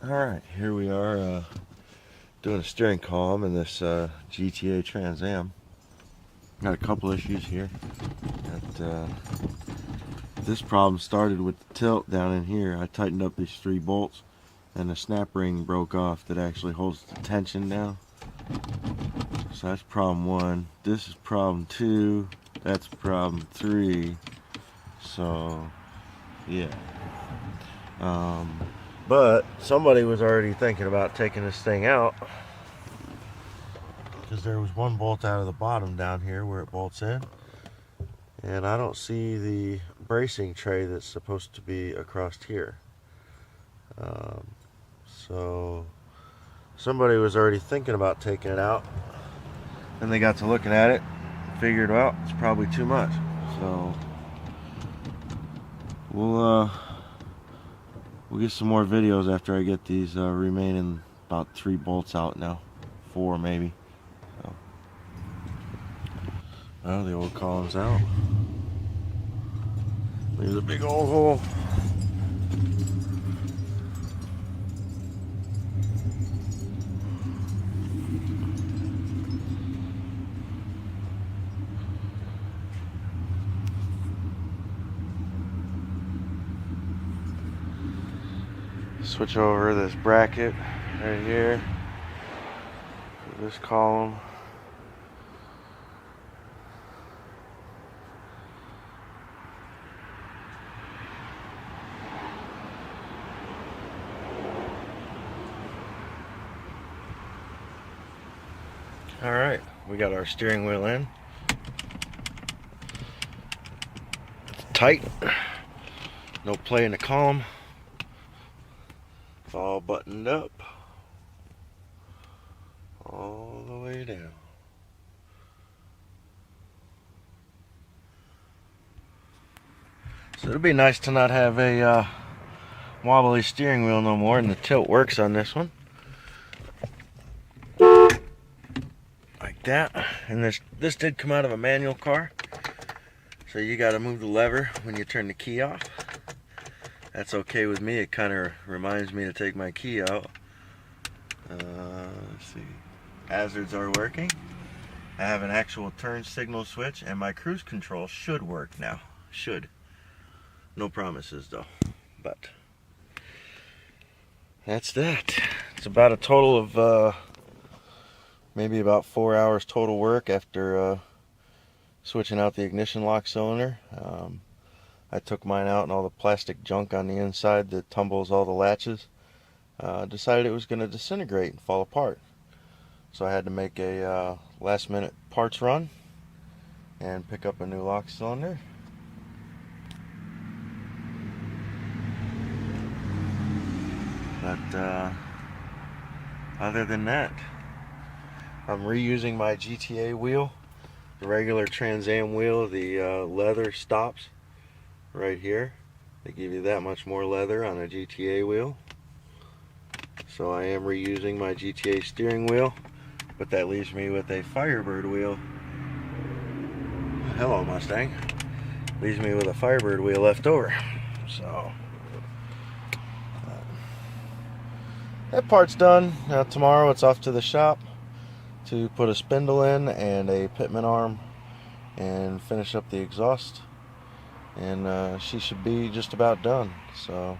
Alright, here we are doing a steering column in this GTA Trans Am. Got a couple issues here. This problem started with the tilt down in here. I tightened up these 3 bolts and the snap ring broke off that actually holds the tension down. So that's problem 1. This is problem 2. That's problem 3. So yeah. But somebody was already thinking about taking this thing out because there was 1 bolt out of the bottom down here where it bolts in, and I don't see the bracing tray that's supposed to be across here. So somebody was already thinking about taking it out, and they got to looking at it and figured, well, it's probably too much. So we'll get some more videos after I get these remaining about 3 bolts out now. 4 maybe. So, well, the old column's out. There's a big old hole. Switch over this bracket right here for this column. Alright, we got our steering wheel in. It's tight. No play in the column. It's all buttoned up all the way down. So it'll be nice to not have a wobbly steering wheel no more, and the tilt works on this one. Like that. And this did come out of a manual car, so you got to move the lever when you turn the key off. That's okay with me. It kind of reminds me to take my key out. Let's see. Hazards are working. I have an actual turn signal switch, and my cruise control should work now. Should. No promises though. But that's that. It's about a total of maybe about 4 hours total work after switching out the ignition lock cylinder. I took mine out and all the plastic junk on the inside that tumbles all the latches. Decided it was going to disintegrate and fall apart. So I had to make a last minute parts run and pick up a new lock cylinder. But other than that, I'm reusing my GTA wheel, the regular Trans Am wheel. The leather stops right here. They give you that much more leather on a GTA wheel. So I am reusing my GTA steering wheel, but that leaves me with a Firebird wheel. Hello, Mustang. Leaves me with a Firebird wheel left over. So that part's done. Now tomorrow it's off to the shop to put a spindle in and a pitman arm and finish up the exhaust. And she should be just about done. So